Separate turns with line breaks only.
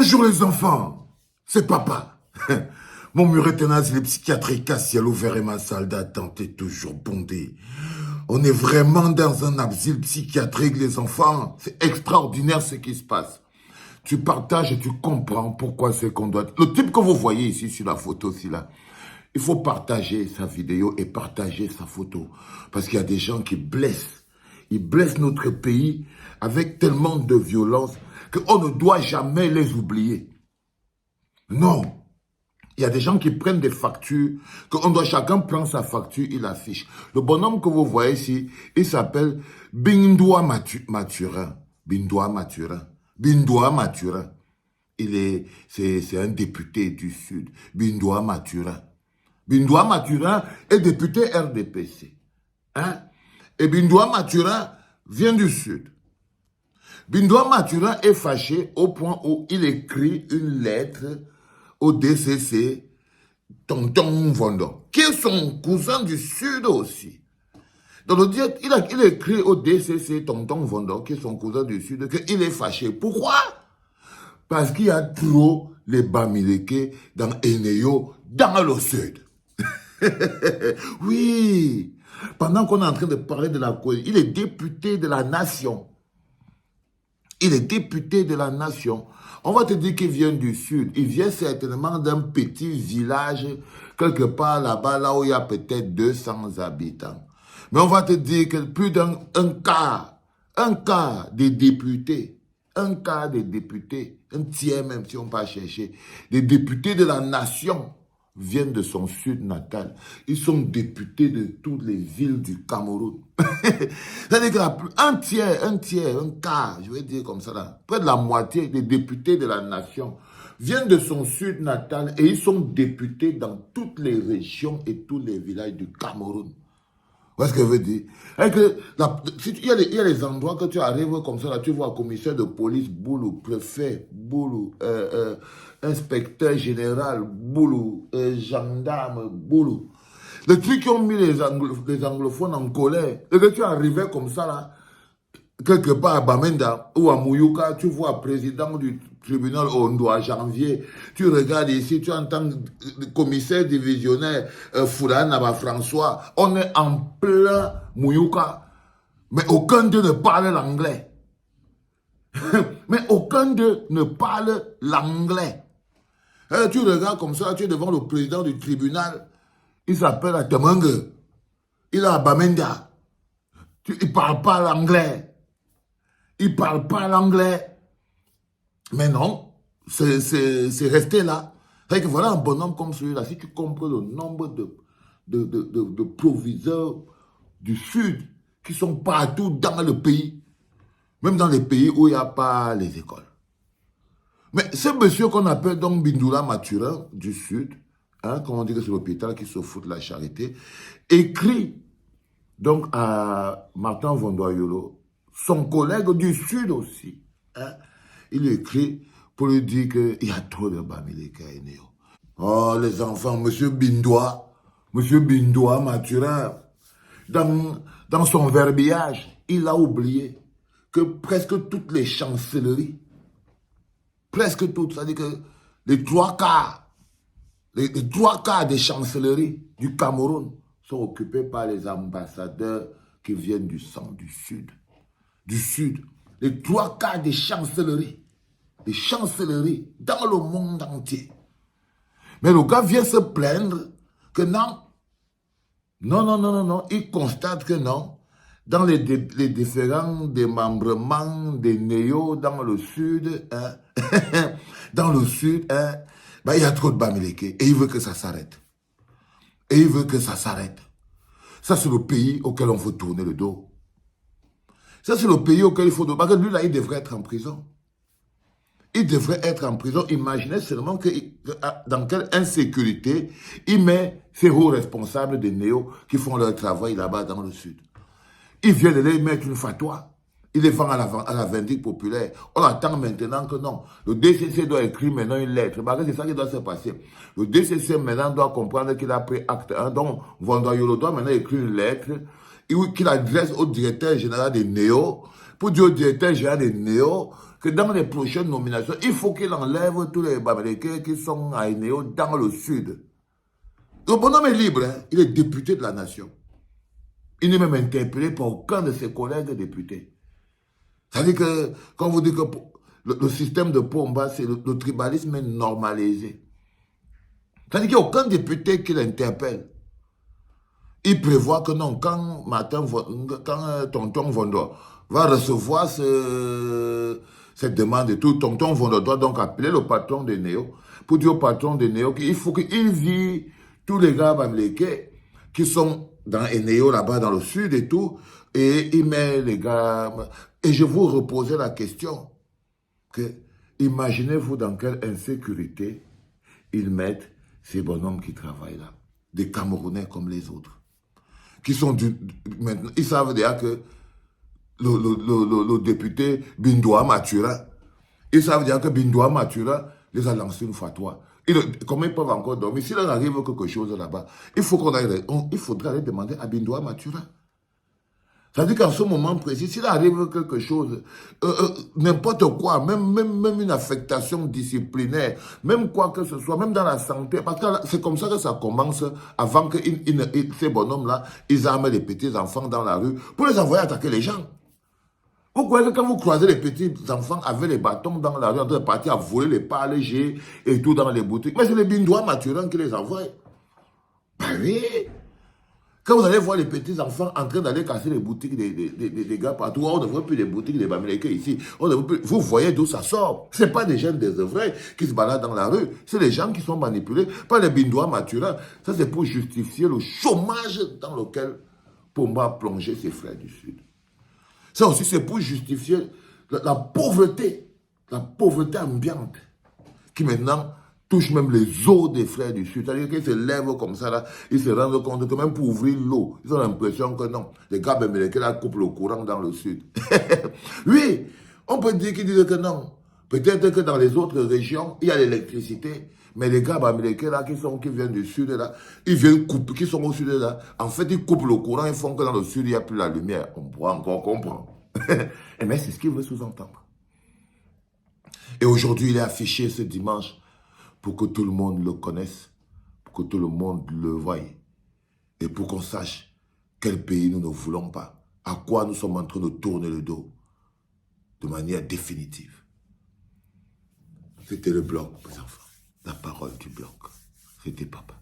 Bonjour les enfants, c'est papa. Mon muret tenace, les psychiatriques à ciel ouvert et ma salle d'attente est toujours bondée. On est vraiment dans un asile psychiatrique, les enfants. C'est extraordinaire ce qui se passe. Tu partages et tu comprends pourquoi c'est qu'on doit... Le type que vous voyez ici sur la photo, là, il faut partager sa vidéo et partager sa photo. Parce qu'il y a des gens qui blessent. Ils blessent notre pays avec tellement de violence qu'on ne doit jamais les oublier. Non. Il y a des gens qui prennent des factures, chacun prend sa facture, il affiche. Le bonhomme que vous voyez ici, il s'appelle Bindoua Mathurin. Bindoua Mathurin. Bindoua Mathurin. C'est un député du Sud. Bindoua Mathurin. Bindoua Mathurin est député RDPC. Hein? Et Bindoua Mathurin vient du Sud. Bindoua Mathurin est fâché au point où il écrit une lettre au DCC, Tonton Vondo, qui est son cousin du Sud aussi. Donc, il écrit au DCC, Tonton Vondo, qui est son cousin du Sud, qu'il est fâché. Pourquoi? Parce qu'il y a trop les Bamileke dans Eneyo, dans le Sud. Oui. Pendant qu'on est en train de parler de la cause, il est député de la nation. Il est député de la nation. On va te dire qu'il vient du Sud. Il vient certainement d'un petit village, quelque part là-bas, là où il y a peut-être 200 habitants. Mais on va te dire que plus d'un quart des députés, un tiers même si on va chercher, des députés de la nation viennent de son Sud natal. Ils sont députés de toutes les villes du Cameroun. C'est-à-dire qu'un tiers, un quart, je vais dire comme ça là, près de la moitié des députés de la nation viennent de son Sud natal et ils sont députés dans toutes les régions et tous les villages du Cameroun. Vous voyez ce que je veux dire? Il y a les endroits que tu arrives comme ça, là, tu vois commissaire de police, boulou, préfet, boulou, inspecteur général, boulou, gendarme, boulou. Les trucs qui ont mis les anglophones en colère, et que tu arrivais comme ça, là, quelque part à Bamenda ou à Mouyouka, tu vois président du tribunal Ondo à janvier, tu regardes ici, tu entends le commissaire divisionnaire Foulana François, on est en plein Mouyouka, mais aucun d'eux ne parle l'anglais. Mais aucun d'eux ne parle l'anglais. Tu regardes comme ça, tu es devant le président du tribunal, il s'appelle Atamangue, il est à Bamenda, il ne parle pas l'anglais. Il ne parle pas l'anglais. Mais non, c'est resté là. C'est que voilà un bonhomme comme celui-là. Si tu comprends le nombre de proviseurs du Sud qui sont partout dans le pays, même dans les pays où il n'y a pas les écoles. Mais ce monsieur qu'on appelle donc Bindoula Mathurin du Sud, hein, comme on dit que c'est l'hôpital qui se fout de la charité, écrit donc à Martin Vondoyolo, son collègue du Sud aussi, hein, il écrit pour lui dire qu'il y a trop de Bamileke à Eneyo. Oh, les enfants, monsieur Bindoua Mathurin, dans son verbiage, il a oublié que presque toutes les chancelleries, presque toutes, c'est-à-dire que les trois quarts des chancelleries du Cameroun sont occupées par les ambassadeurs qui viennent du centre, du Sud, les trois quarts des chancelleries dans le monde entier. Mais le gars vient se plaindre que non, il constate que non, dans les différents démembrements des néos dans le Sud, hein, il y a trop de Bamileke et il veut que ça s'arrête. Ça, c'est le pays auquel on veut tourner le dos. Ça, c'est le pays auquel il faut... Parce que lui, là, il devrait être en prison. Imaginez seulement dans quelle insécurité il met ses hauts responsables des néos qui font leur travail là-bas dans le Sud. Il vient de les mettre une fatwa. Il les vend à la vindicte populaire. On attend maintenant que non. Le DCC doit écrire maintenant une lettre. Parce que c'est ça qui doit se passer. Le DCC maintenant doit comprendre qu'il a pris acte 1. Donc, Vondoyolo doit maintenant écrire une lettre qu'il adresse au directeur général des Néo, pour dire au directeur général des Néo que dans les prochaines nominations, il faut qu'il enlève tous les Bamileke qui sont à Eneo dans le sud. Le bonhomme est libre, hein? Il est député de la nation. Il n'est même interpellé par aucun de ses collègues députés. C'est-à-dire que, quand vous dites que le système de Pomba, c'est le tribalisme est normalisé. C'est-à-dire qu'il n'y a aucun député qui l'interpelle. Il prévoit que non, quand Tonton Vondo va recevoir cette demande et tout, Tonton Vondo doit donc appeler le patron de Néo pour dire au patron de Néo qu'il faut qu'il vire tous les gars bamileke qui sont dans Néo là-bas dans le sud et tout, et il met les gars. Et je vous reposais la question que imaginez-vous dans quelle insécurité ils mettent ces bonhommes qui travaillent là, des Camerounais comme les autres. Qui sont maintenant, ils savent déjà que le député Bindoua Matura, ils savent déjà que Bindoua Matura les a lancé une fatwa. Comment ils peuvent encore dormir? S'il leur arrive quelque chose là-bas, il faudrait aller demander à Bindoua Matura. C'est-à-dire qu'en ce moment précis, s'il arrive quelque chose, n'importe quoi, même une affectation disciplinaire, même quoi que ce soit, même dans la santé, parce que c'est comme ça que ça commence, avant que ces bonhommes-là, ils arment les petits-enfants dans la rue pour les envoyer attaquer les gens. Vous croyez que quand vous croisez les petits-enfants avec les bâtons dans la rue, en train de partir à voler les parlers et tout dans les boutiques, mais c'est les Bindoua Maturans qui les envoient. Ben oui. Quand vous allez voir les petits-enfants en train d'aller casser les boutiques des gars partout, on ne voit plus les boutiques des Bamileke ici. Vous voyez d'où ça sort. Ce n'est pas des jeunes désœuvrés qui se baladent dans la rue. C'est les gens qui sont manipulés par les Bindoua Matura. Ça, c'est pour justifier le chômage dans lequel Pomba a plongé ses frères du Sud. Ça aussi, c'est pour justifier la pauvreté ambiante qui maintenant touche même les eaux des frères du Sud. C'est-à-dire qu'ils se lèvent comme ça, là, ils se rendent compte que même pour ouvrir l'eau, ils ont l'impression que non, les gars Bamileke là coupent le courant dans le Sud. Oui, on peut dire qu'ils disent que non. Peut-être que dans les autres régions, il y a l'électricité, mais les gars Bamileke là qui viennent du Sud là, ils viennent couper, qui sont au Sud là, en fait ils coupent le courant, ils font que dans le Sud il n'y a plus la lumière. On pourra encore comprendre. Mais c'est ce qu'il veut sous-entendre. Et aujourd'hui, il est affiché ce dimanche pour que tout le monde le connaisse, pour que tout le monde le voie, et pour qu'on sache quel pays nous ne voulons pas, à quoi nous sommes en train de tourner le dos, de manière définitive. C'était le bloc, mes enfants, la parole du bloc. C'était papa.